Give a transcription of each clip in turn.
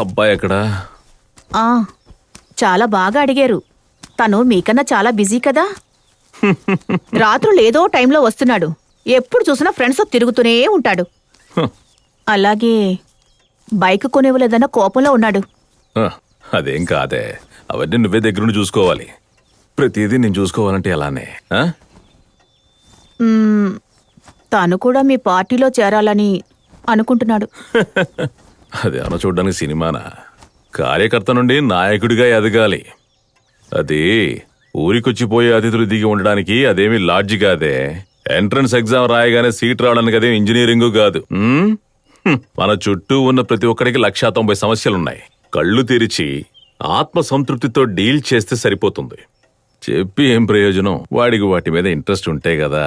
అబ్బాయి ఎక్కడా? ఆ చాలా బాగా అడిగారు. తను మీకన్నా చాలా బిజీ కదా. రాత్రులు ఏదో టైంలో వస్తున్నాడు. ఎప్పుడు చూసినా ఫ్రెండ్స్తో తిరుగుతూనే ఉంటాడు. అలాగే బైక్ కొనివ్వలేదన్న కోపంలో ఉన్నాడు. అదేం కాదే, అవన్నీ నువ్వే దగ్గరుండి చూసుకోవాలి. ప్రతిదీ నేను చూసుకోవాలంటే ఎలానే? తను కూడా మీ పార్టీలో చేరాలని అనుకుంటున్నాడు. అది అన్న చూడ్డానికి సినిమానా? కార్యకర్త నుండి నాయకుడిగా ఎదగాలి. అది ఊరికొచ్చిపోయే అతిథులు దిగి ఉండడానికి అదేమి లాడ్జి కాదే. ఎంట్రన్స్ ఎగ్జామ్ రాయగానే సీట్ రావడానికి అదేమి ఇంజనీరింగు కాదు. మన చుట్టూ ఉన్న ప్రతి ఒక్కడికి 190 సమస్యలున్నాయి. కళ్ళు తెరిచి ఆత్మ సంతృప్తితో డీల్ చేస్తే సరిపోతుంది. చెప్పి ఏం ప్రయోజనం? వాడికి వాటి మీద ఇంట్రెస్ట్ ఉంటే కదా.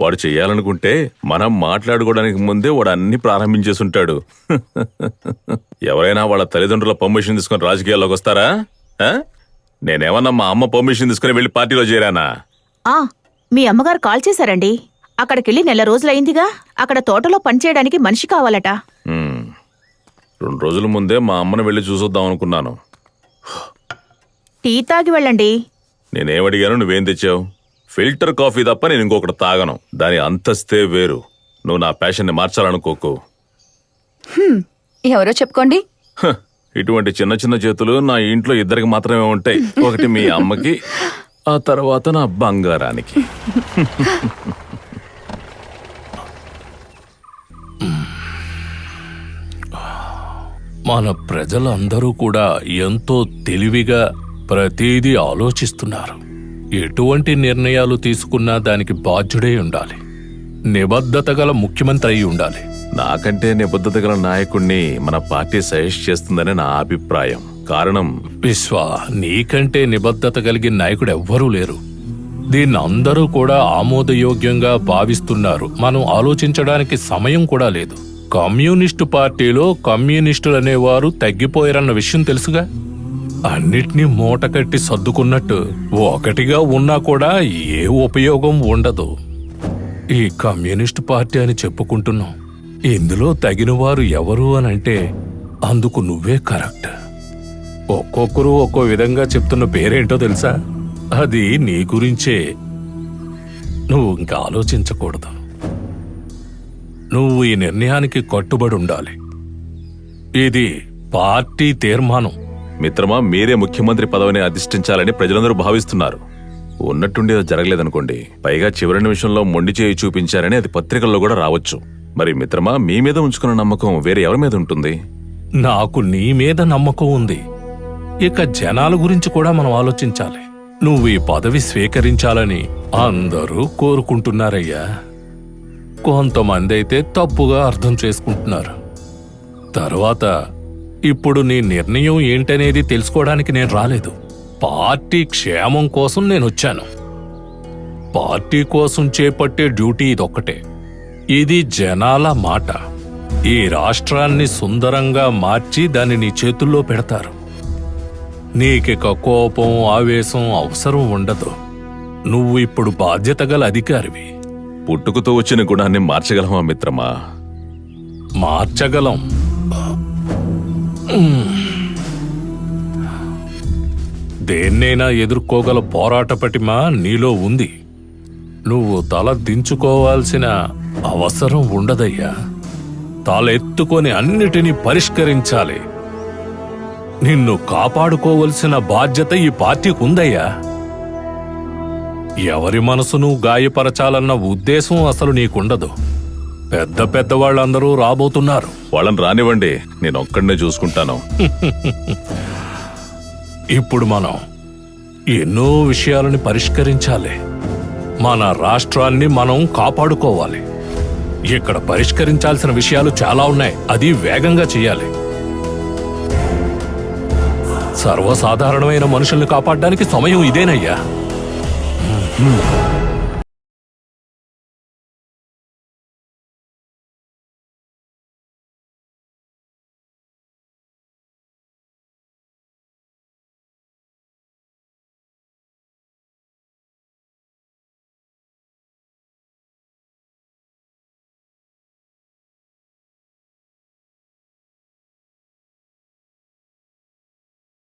వాడు చెయ్యాలనుకుంటే మనం మాట్లాడుకోవడానికి ముందే వాడు అన్ని ప్రారంభించేసుంటాడు. ఎవరైనా వాళ్ళ తల్లిదండ్రుల పర్మిషన్ తీసుకుని రాజకీయాల్లోకి వస్తారా? నేనేమన్నా మా అమ్మ పర్మిషన్ తీసుకుని వెళ్ళి పార్టీలో చేరానా? మీ అమ్మగారు కాల్ చేశారండి. అక్కడికెళ్ళి 1 నెల రోజులైందిగా. అక్కడ తోటలో పనిచేయడానికి మనిషి కావాలట. 2 రోజుల ముందే మా అమ్మను వెళ్ళి చూసొద్దాం అనుకున్నాను. టీ తాగి వెళ్ళండి. నేనేమడిగాను, నువ్వేం తెచ్చావు? ఫిల్టర్ కాఫీ తప్ప నేను ఇంకొకటి తాగను. దాని అంతస్తే వేరు. నువ్వు నా ప్యాషన్ని మార్చాలనుకోకు. ఎవరో చెప్పుకోండి. ఇటువంటి చిన్న చిన్న చేతులు నా ఇంట్లో 2 మాత్రమే ఉంటాయి. ఒకటి మీ అమ్మకి, ఆ తర్వాత నా బంగారానికి. మన ప్రజలందరూ కూడా ఎంతో తెలివిగా ప్రతిదీ ఆలోచిస్తున్నారు. ఎటువంటి నిర్ణయాలు తీసుకున్నా దానికి బాధ్యుడే ఉండాలి. నిబద్ధత గల ముఖ్యమంత్రి అయి ఉండాలి. నాకంటే నిబద్ధత గల నాయకుణ్ణి మన పార్టీ సజెస్ట్ చేస్తుందని నా అభిప్రాయం. కారణం, విశ్వ, నీకంటే నిబద్ధత కలిగిన నాయకుడు ఎవ్వరూ లేరు. దీన్ని అందరూ కూడా ఆమోదయోగ్యంగా భావిస్తున్నారు. మనం ఆలోచించడానికి సమయం కూడా లేదు. కమ్యూనిస్టు పార్టీలో కమ్యూనిస్టులు అనేవారు తగ్గిపోయారన్న విషయం తెలుసుగా. అన్నిటినీ మూటకట్టి సర్దుకున్నట్టు ఒకటిగా ఉన్నా కూడా ఏ ఉపయోగం ఉండదు. ఈ కమ్యూనిస్టు పార్టీ అని చెప్పుకుంటున్నాం. ఇందులో తగినవారు ఎవరు అనంటే అందుకు నువ్వే కరెక్ట్. ఒక్కొక్కరు ఒక్కో విధంగా చెప్తున్న పేరేంటో తెలుసా? అది నీ గురించే. నువ్వు ఇంకా ఆలోచించకూడదు. నువ్వు ఈ నిర్ణయానికి కట్టుబడి ఉండాలి. ఇది పార్టీ తీర్మానం. మిత్రమా, మీరే ముఖ్యమంత్రి పదవిని అధిష్ఠించాలని ప్రజలందరూ భావిస్తున్నారు. ఉన్నట్టుండి అది జరగలేదనుకోండి. పైగా చివరి నిమిషంలో మొండి చేయి చూపించారని అది పత్రికల్లో కూడా రావచ్చు. మరి మిత్రమా, మీ మీద ఉంచుకున్న నమ్మకం వేరే ఎవరి మీద ఉంటుంది? నాకు నీ మీద నమ్మకం ఉంది. ఇక జనాల గురించి కూడా మనం ఆలోచించాలి. నువ్వు ఈ పదవి స్వీకరించాలని అందరూ కోరుకుంటున్నారయ్యా. కొంతమంది అయితే తప్పుగా అర్థం చేసుకుంటున్నారు. తర్వాత ఇప్పుడు నీ నిర్ణయం ఏంటనేది తెలుసుకోవడానికి నేను రాలేదు. పార్టీ క్షేమం కోసం నేను వచ్చాను. పార్టీ కోసం చేపట్టే డ్యూటీ ఇదొక్కటే. ఇది జనాల మాట. ఈ రాష్ట్రాన్ని సుందరంగా మార్చి దాన్ని నీ చేతుల్లో పెడతారు. నీకిక కోపం, ఆవేశం అవసరం ఉండదు. నువ్వు ఇప్పుడు బాధ్యత గల అధికారివి. పుట్టుకతో వచ్చిన గుణాన్ని మార్చగలమా మిత్రమా? మార్చగలం. దేన్నైనా ఎదుర్కోగల పోరాట పటిమ నీలో ఉంది. నువ్వు తల దించుకోవాల్సిన అవసరం ఉండదయ్యా. తల ఎత్తుకొని అన్నిటినీ పరిష్కరించాలి. నిన్ను కాపాడుకోవలసిన బాధ్యత ఈ పార్టీకి ఉందయ్యా. ఎవరి మనసును గాయపరచాలన్న ఉద్దేశం అసలు నీకుండదు. పెద్ద పెద్ద వాళ్ళందరూ రాబోతున్నారు. వాళ్ళని రానివ్వండి, నేను ఒక్కడనే చూసుకుంటాను. ఇప్పుడు మనం ఎన్నో విషయాలని పరిష్కరించాలి. మన రాష్ట్రాన్ని మనం కాపాడుకోవాలి. ఇక్కడ పరిష్కరించాల్సిన విషయాలు చాలా ఉన్నాయి. అది వేగంగా చేయాలి. సర్వసాధారణమైన మనుషుల్ని కాపాడడానికి సమయం ఇదేనయ్యా.